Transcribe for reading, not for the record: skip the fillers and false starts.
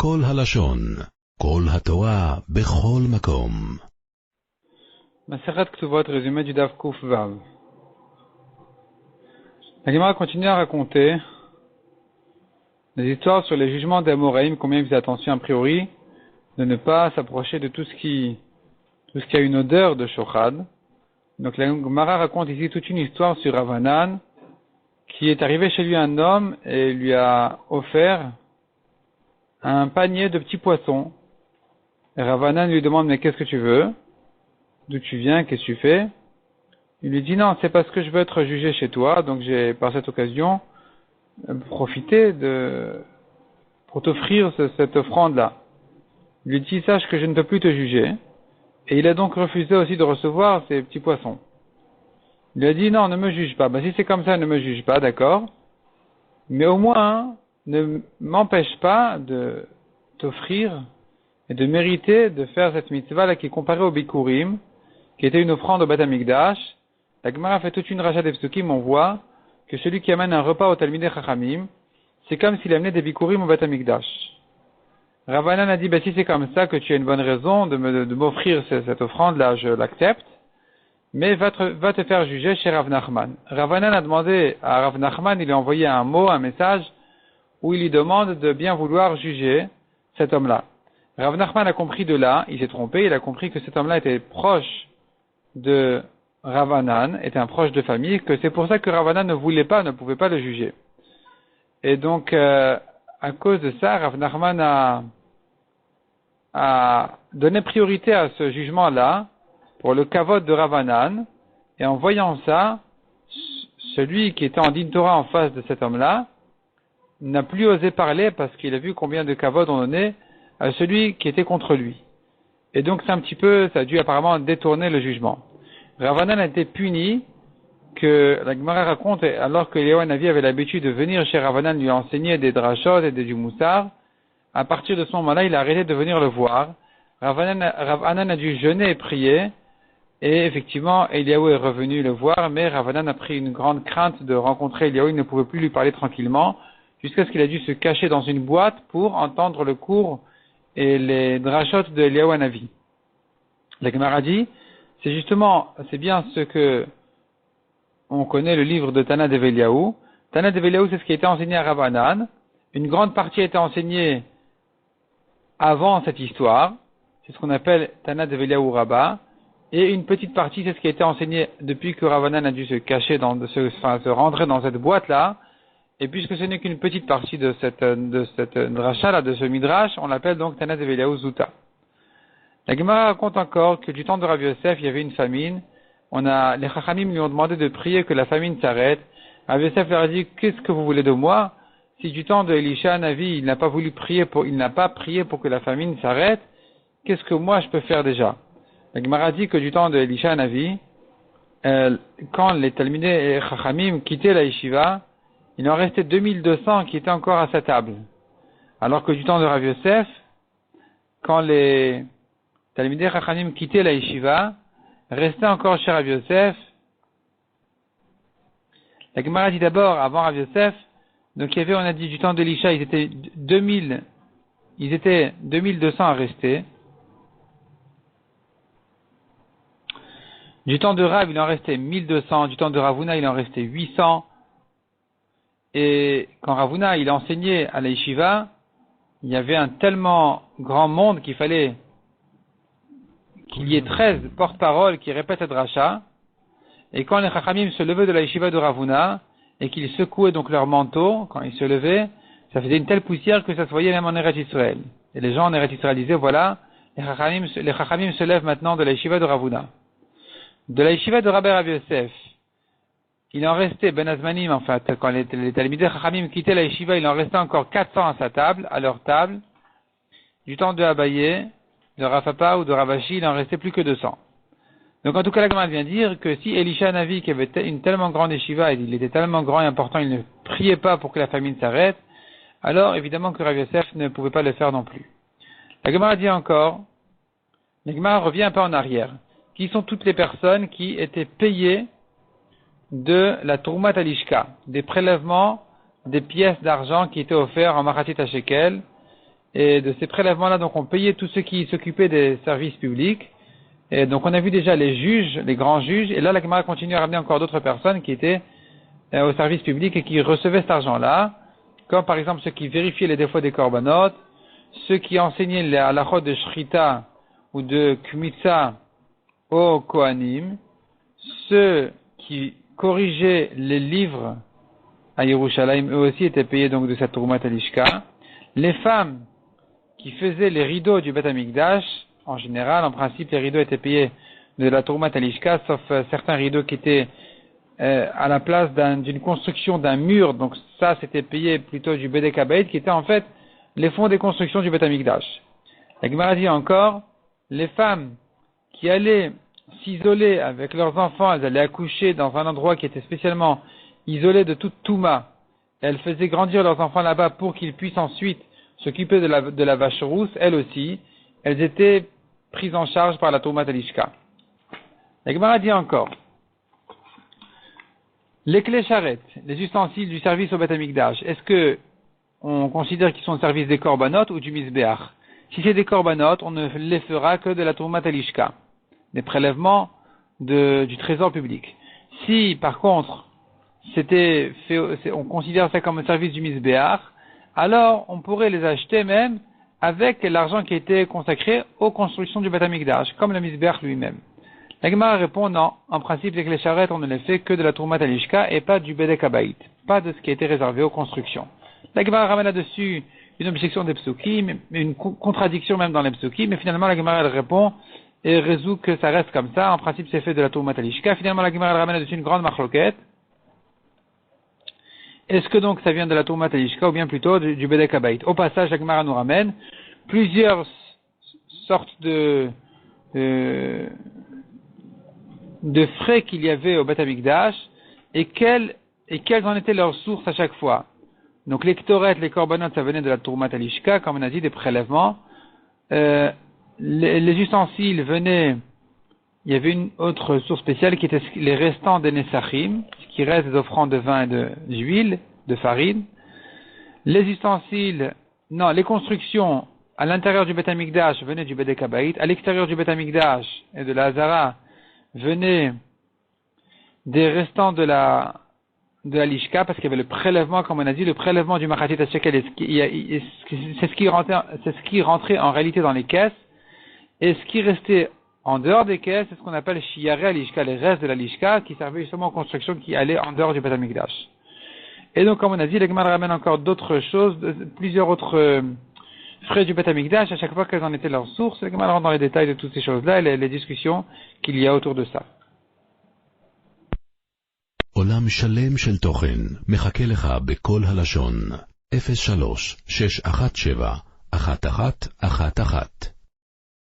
כל הלשון, כל התורה, בכל מקום. Masechet Ktuvot, résumé du Daf Kuf Vav. La Gemara continue à raconter des histoires sur les jugements des Amoraïm, combien ils faisaient attention a priori de ne pas s'approcher de tout ce qui a une odeur de shochad. Donc la Gemara raconte ici toute une histoire sur Rav Hanan, qui est arrivé chez lui un homme et lui a offert un panier de petits poissons. Et Rav Hanan lui demande: mais qu'est-ce que tu veux? D'où tu viens? Qu'est-ce que tu fais? Il lui dit: non, c'est parce que je veux être jugé chez toi, donc j'ai par cette occasion profité pour t'offrir cette offrande-là. Il lui dit: sache que je ne peux plus te juger. Et il a donc refusé aussi de recevoir ces petits poissons. Il a dit: non, ne me juge pas. Si c'est comme ça, ne me juge pas, d'accord. Mais au moins, ne m'empêche pas de t'offrir et de mériter de faire cette mitzvah-là qui est comparée au Bikurim, qui était une offrande au Beth Amikdash. La Gemara fait toute une racha des psukim, on voit que celui qui amène un repas au Talmidei Chachamim, c'est comme s'il amenait des Bikurim au Beth Amikdash. Rav Hanan a dit: si c'est comme ça que tu as une bonne raison de m'offrir cette offrande-là, je l'accepte, mais va te faire juger chez Rav Nachman. Rav Hanan a demandé à Rav Nachman, il lui a envoyé un mot, un message, où il lui demande de bien vouloir juger cet homme-là. Rav Nachman a compris de là, il s'est trompé, il a compris que cet homme-là était proche de Rav Hanan, était un proche de famille, que c'est pour ça que Rav Hanan ne pouvait pas le juger. Et donc, à cause de ça, Rav Nachman a donné priorité à ce jugement-là pour le kavod de Rav Hanan, et en voyant ça, celui qui était en din Torah en face de cet homme-là n'a plus osé parler parce qu'il a vu combien de kavod on donnait à celui qui était contre lui. Et donc ça a dû apparemment détourner le jugement. Rav Hanan a été puni, que la Gemara raconte, alors que Eliyahu Hanavi avait l'habitude de venir chez Rav Hanan lui enseigner des drashot et du moussar. À partir de ce moment-là, il a arrêté de venir le voir. Rav Hanan a dû jeûner et prier, et effectivement, Eliyahu est revenu le voir, mais Rav Hanan a pris une grande crainte de rencontrer Eliyahu, il ne pouvait plus lui parler tranquillement, jusqu'à ce qu'il a dû se cacher dans une boîte pour entendre le cours et les drashot de Eliyahu Hanavi. La Gemara dit, c'est bien ce que on connaît le livre de Tana d'Eliyahu. Tana d'Eliyahu, c'est ce qui a été enseigné à Rav Hanan. Une grande partie a été enseignée avant cette histoire. C'est ce qu'on appelle Tana d'Eliyahu Rabbah. Et une petite partie, c'est ce qui a été enseigné depuis que Rav Hanan a dû se cacher se rentrer dans cette boîte-là. Et puisque ce n'est qu'une petite partie de cette dracha-là, de ce midrash, on l'appelle donc Tana d'Eliyahu Zuta. La Gemara raconte encore que du temps de Rav Yosef, il y avait une famine. Les Chachamim lui ont demandé de prier que la famine s'arrête. Rav Yosef leur a dit: qu'est-ce que vous voulez de moi? Si du temps de Elisha Hanavi, il n'a pas prié pour que la famine s'arrête, qu'est-ce que moi je peux faire déjà? La Gemara dit que du temps de Elisha Hanavi, quand les Talmidei Chachamim quittaient la yeshiva, il en restait 2200 qui étaient encore à sa table. Alors que du temps de Rav Yosef, quand les Talmidei Chachamim quittaient la yeshiva, restait encore chez Rav Yosef. La Gemara dit d'abord, avant Rav Yosef, donc on a dit du temps d'Elisha, ils étaient 2200 à rester. Du temps de Rav, il en restait 1200. Du temps de Ravuna, il en restait 800. Et quand Ravuna, il enseignait à la yeshiva, il y avait un tellement grand monde qu'il fallait qu'il y ait 13 porte-paroles qui répètent le dracha. Et quand les Chachamim se levaient de la yeshiva de Ravuna, et qu'ils secouaient donc leur manteau, quand ils se levaient, ça faisait une telle poussière que ça se voyait même en Eretz Israël. Et les gens en Eretz Israël disaient: voilà, les Chachamim se lèvent maintenant de la yeshiva de Ravuna. De la yeshiva de Rabbi Rav Yosef, il en restait, Ben Azmanim, en fait, quand les Talmidei Chachamim quittaient la yeshiva, il en restait encore 400 à leur table. Du temps de Abaye, de Rav Papa ou de Rav Ashi, il en restait plus que 200. Donc en tout cas, la Gemara vient dire que si Elisha Hanavi, qui avait une tellement grande yeshiva, il était tellement grand et important, il ne priait pas pour que la famine s'arrête, alors évidemment que Rav Yosef ne pouvait pas le faire non plus. La Gemara dit encore, la Gemara revient un peu en arrière. Qui sont toutes les personnes qui étaient payées de la Troumat Alishka, des prélèvements, des pièces d'argent qui étaient offerts en Machatit HaShekel, Et de ces prélèvements-là, donc, on payait tous ceux qui s'occupaient des services publics. Et donc, on a vu déjà les juges, les grands juges. Et là, la Gemara continue à ramener encore d'autres personnes qui étaient au service public et qui recevaient cet argent-là. Comme par exemple ceux qui vérifiaient les défauts des korbanot, ceux qui enseignaient les halachot de shrita ou de kmitza aux kohanim, ceux qui corrigeaient les livres à Yerushalayim, eux aussi étaient payés donc de cette Troumat Alishka. Les femmes qui faisaient les rideaux du Beth Amikdash, en général, en principe, les rideaux étaient payés de la Troumat Alishka, sauf certains rideaux qui étaient à la place d'une construction d'un mur, donc ça c'était payé plutôt du Bedek Habayit, qui était en fait les fonds des constructions du Beth Amikdash. La Gemara dit encore, les femmes qui allaient s'isoler avec leurs enfants, elles allaient accoucher dans un endroit qui était spécialement isolé de toute Touma, elles faisaient grandir leurs enfants là-bas pour qu'ils puissent ensuite s'occuper de la vache rousse, elles aussi, elles étaient prises en charge par la Troumat Alishka. La Gemara dit encore, les clés charrettes, les ustensiles du service au Beth Amikdash, est-ce que on considère qu'ils sont au service des korbanot ou du misbéach? Si c'est des korbanot, on ne les fera que de la Troumat Alishka, des prélèvements du trésor public. Si, par contre, on considère ça comme un service du misbéach, alors on pourrait les acheter même avec l'argent qui était consacré aux constructions du Beth Amikdash, comme le misbéach lui-même. La Gemara répond non, en principe les charrettes on ne les fait que de la Troumat Alishka et pas du Bedek Habayit, pas de ce qui a été réservé aux constructions. La Gemara ramène là-dessus une objection des psukim, une contradiction même dans les psukim, mais finalement la Gemara elle répond et résout que ça reste comme ça, en principe c'est fait de la Troumat Alishka. Finalement la Gemara elle ramène là-dessus une grande marloquette. Est-ce que donc ça vient de la Troumat Alishka ou bien plutôt du Bedek Habayit? Au passage la Gemara nous ramène plusieurs sortes de frais qu'il y avait au Beth Amikdash et quelles en étaient leurs sources à chaque fois. Donc les ktoret, les korbanot, ça venait de la Troumat Alishka, comme on a dit, des prélèvements. Les ustensiles venaient, il y avait une autre source spéciale qui était les restants des Nesachim, ce qui reste des offrandes de vin et d'huile, de farine. Les ustensiles, les constructions à l'intérieur du Beth Amikdash venaient du Bedek Habayit, à l'extérieur du Beth Amikdash et de la Hazara venaient des restants de la Lishka, parce qu'il y avait le prélèvement, comme on a dit, le prélèvement du Machatit HaShekel, c'est ce qui rentrait en réalité dans les caisses, et ce qui restait en dehors des caisses, c'est ce qu'on appelle Shiyarei Lishka, les restes de la Lishka, qui servaient justement aux constructions qui allaient en dehors du Beth Amikdash. Et donc, comme on a dit, la Gemara ramène encore d'autres choses, plusieurs autres frais du Beth Amikdash, à chaque fois quelles en étaient leurs sources. La Gemara rentre dans les détails de toutes ces choses-là et les discussions qu'il y a autour de ça. עולם שלם של תוכן מחכה לך בכל הלשון 03-617-1111